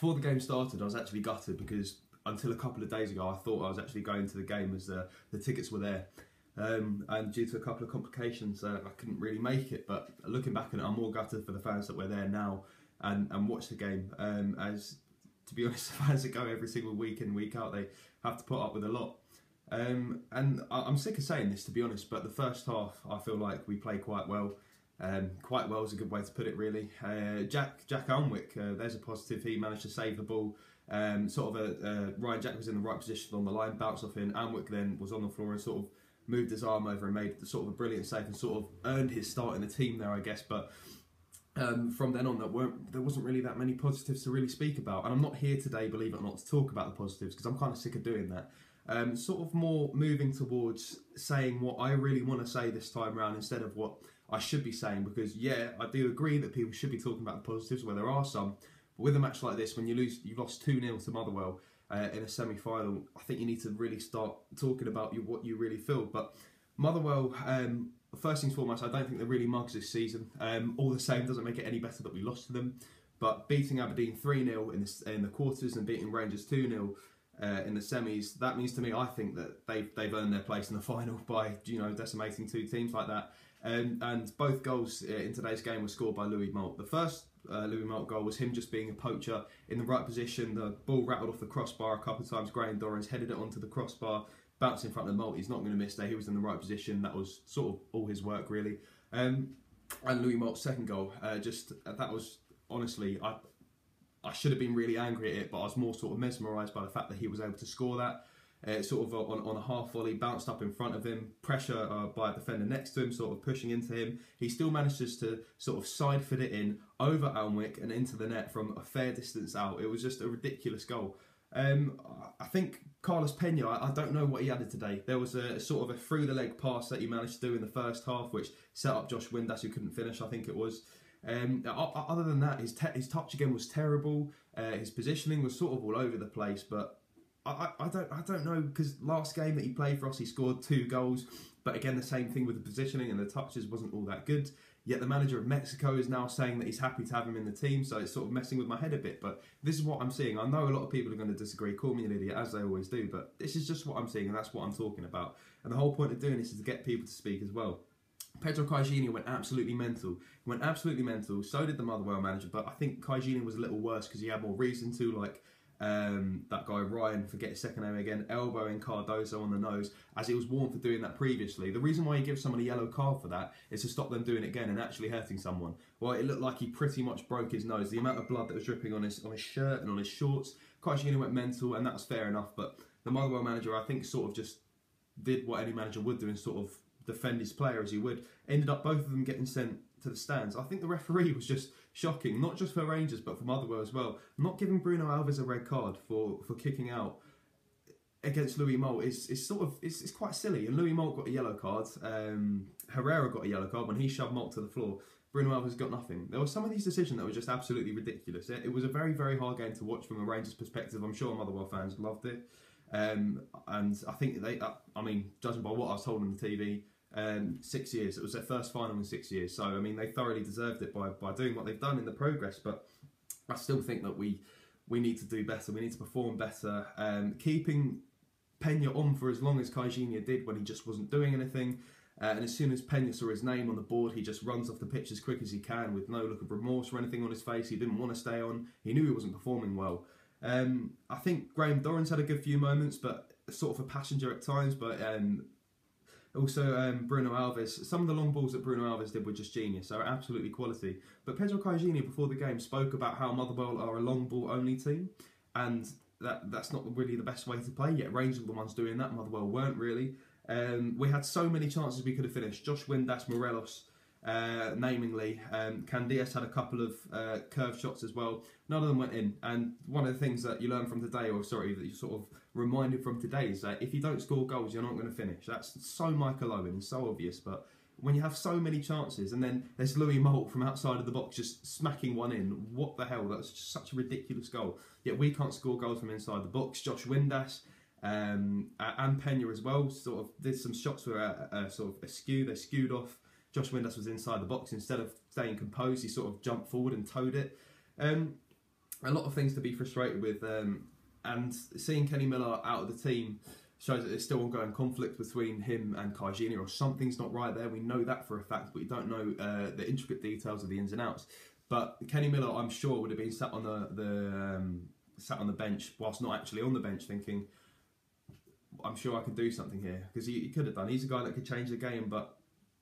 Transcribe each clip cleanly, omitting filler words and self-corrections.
before the game started, I was actually gutted because until a couple of days ago, I thought I was actually going to the game as the tickets were there. And due to a couple of complications, I couldn't really make it. But looking back on it, I'm more gutted for the fans that were there now and watch the game. As to be honest, the fans that go every single week in, week out, they have to put up with a lot. And I'm sick of saying this, to be honest, but the first half, I feel like we played quite well. Quite well is a good way to put it, really. Jack Alnwick, there's a positive. He managed to save the ball. Ryan Jack was in the right position on the line, bounced off him. Alnwick then was on the floor and sort of moved his arm over and made sort of a brilliant save and sort of earned his start in the team there, I guess. But from then on, there wasn't really that many positives to really speak about. And I'm not here today, believe it or not, to talk about the positives because I'm kind of sick of doing that. Sort of more moving towards saying what I really want to say this time around instead of what I should be saying, because yeah, I do agree that people should be talking about the positives where there are some, but with a match like this, when you've lost 2-0 to Motherwell in a semi-final, I think you need to really start talking about what you really feel. But Motherwell, first things foremost, I don't think they're really mugs this season. All the same, doesn't make it any better that we lost to them, but beating Aberdeen 3-0 in the quarters and beating Rangers 2-0 in the semis, that means to me, I think that they've earned their place in the final by decimating two teams like that. And both goals in today's game were scored by Louis Moult. The first Louis Moult goal was him just being a poacher in the right position. The ball rattled off the crossbar a couple of times. Graham Dorrans headed it onto the crossbar, bounced in front of Moult. He's not going to miss there. He was in the right position. That was sort of all his work, really. And Louis Moult's second goal, that was honestly, I should have been really angry at it, but I was more sort of mesmerised by the fact that he was able to score that. Sort of on a half volley, bounced up in front of him, pressure by a defender next to him, sort of pushing into him. He still manages to sort of side foot it in over Alnwick and into the net from a fair distance out. It was just a ridiculous goal. I think Carlos Pena, I don't know what he added today. There was a sort of a through the leg pass that he managed to do in the first half, which set up Josh Windass, who couldn't finish, I think it was. Other than that, his touch again was terrible. His positioning was sort of all over the place, but I don't know, because last game that he played for us, he scored 2 goals, but again, the same thing with the positioning and the touches wasn't all that good. Yet the manager of Mexico is now saying that he's happy to have him in the team, so it's sort of messing with my head a bit. But this is what I'm seeing. I know a lot of people are going to disagree, call me an idiot, as they always do, but this is just what I'm seeing, and that's what I'm talking about. And the whole point of doing this is to get people to speak as well. Pedro went absolutely mental. So did the Motherwell manager, but I think Kaijini was a little worse because he had more reason to, like that guy Ryan, forget his second name again, elbowing Cardozo on the nose, as he was warned for doing that previously. The reason why he gives someone a yellow card for that is to stop them doing it again and actually hurting someone. Well, it looked like he pretty much broke his nose. The amount of blood that was dripping on his shirt and on his shorts, Kaijini went mental, and that was fair enough. But the Motherwell manager, I think, sort of just did what any manager would do and sort of defend his player as he would. Ended up both of them getting sent to the stands. I think the referee was just shocking, not just for Rangers but for Motherwell as well. Not giving Bruno Alves a red card for kicking out against Louis Moult is quite silly. And Louis Moult got a yellow card. Herrera got a yellow card when he shoved Moult to the floor. Bruno Alves got nothing. There were some of these decisions that were just absolutely ridiculous. It was a very, very hard game to watch from a Rangers perspective. I'm sure Motherwell fans loved it. And I think judging by what I was told on the TV, 6 years. It was their first final in 6 years. So, I mean, they thoroughly deserved it by doing what they've done in the progress. But I still think that we need to do better. We need to perform better. Keeping Pena on for as long as Kaijini did when he just wasn't doing anything. And as soon as Pena saw his name on the board, he just runs off the pitch as quick as he can with no look of remorse or anything on his face. He didn't want to stay on. He knew he wasn't performing well. I think Graham Dorrans had a good few moments, but sort of a passenger at times. But also Bruno Alves, some of the long balls that Bruno Alves did were just genius. They were absolutely quality. But Pedro Kaijini, before the game, spoke about how Motherwell are a long ball only team, and that's not really the best way to play. Yet Rangers were the ones doing that. Motherwell weren't really. We had so many chances we could have finished. Josh Windass, Morelos, namingly. Candias had a couple of curved shots as well. None of them went in. And one of the things that you learn from today, that you sort of reminded from today, is that if you don't score goals, you're not going to finish. That's so Michael Owen, so obvious. But when you have so many chances, and then there's Louis Moult from outside of the box just smacking one in, what the hell? That's just such a ridiculous goal. Yet we can't score goals from inside the box. Josh Windass and Pena as well sort of did some shots were sort of askew. They skewed off. Josh Windass was inside the box. Instead of staying composed, he sort of jumped forward and towed it. a lot of things to be frustrated with, and seeing Kenny Miller out of the team shows that there's still ongoing conflict between him and Kai Jr. or something's not right there. We know that for a fact, but we don't know the intricate details of the ins and outs. But Kenny Miller, I'm sure, would have been sat on the bench, whilst not actually on the bench, thinking, I'm sure I can do something here, because he could have done. He's a guy that could change the game, but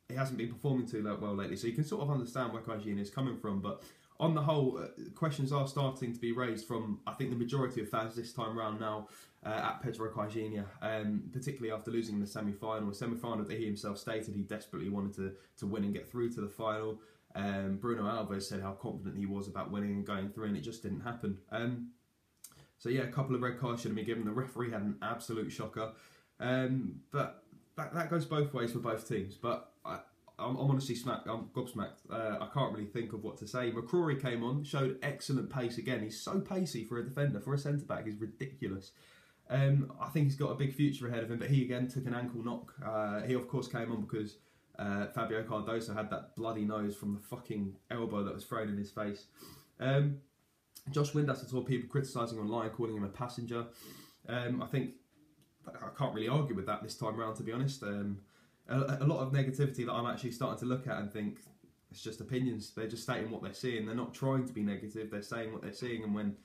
he hasn't been performing too well lately. So you can sort of understand where Kai Jr. is coming from, but on the whole, questions are starting to be raised from, I think, the majority of fans this time round now at Pedro Kai Jr., particularly after losing in the semi-final. A semi-final that he himself stated he desperately wanted to win and get through to the final. Bruno Alves said how confident he was about winning and going through, and it just didn't happen. So yeah, a couple of red cards should have been given. The referee had an absolute shocker. But that goes both ways for both teams. But I'm honestly I'm gobsmacked. I can't really think of what to say. McCrory came on, showed excellent pace again. He's so pacey for a defender. For a centre-back, he's ridiculous. I think he's got a big future ahead of him, but he again took an ankle knock. He of course came on because Fabio Cardoso had that bloody nose from the fucking elbow that was thrown in his face. Josh Windass, I saw people criticising online, calling him a passenger. I think I can't really argue with that this time round, to be honest. A lot of negativity that I'm actually starting to look at and think it's just opinions. They're just stating what they're seeing. They're not trying to be negative. They're saying what they're seeing, and when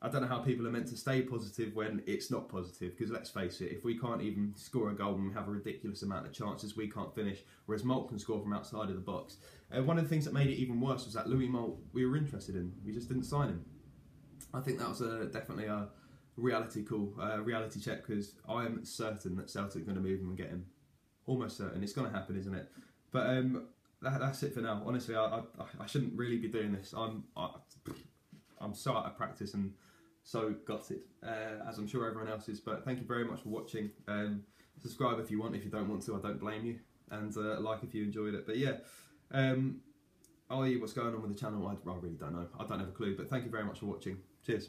I don't know how people are meant to stay positive when it's not positive, because let's face it, if we can't even score a goal and we have a ridiculous amount of chances, we can't finish, whereas Malt can score from outside of the box. One of the things that made it even worse was that Louis Malt, we were interested in, we just didn't sign him. I think that was definitely a reality call, reality check, because I am certain that Celtic are going to move him and get him. Almost certain. It's going to happen, isn't it? But that's it for now. Honestly, I shouldn't really be doing this. I'm so out of practice and so gutted, as I'm sure everyone else is. But thank you very much for watching. Subscribe if you want. If you don't want to, I don't blame you. And like if you enjoyed it. But yeah, what's going on with the channel? I really don't know. I don't have a clue. But thank you very much for watching. Cheers.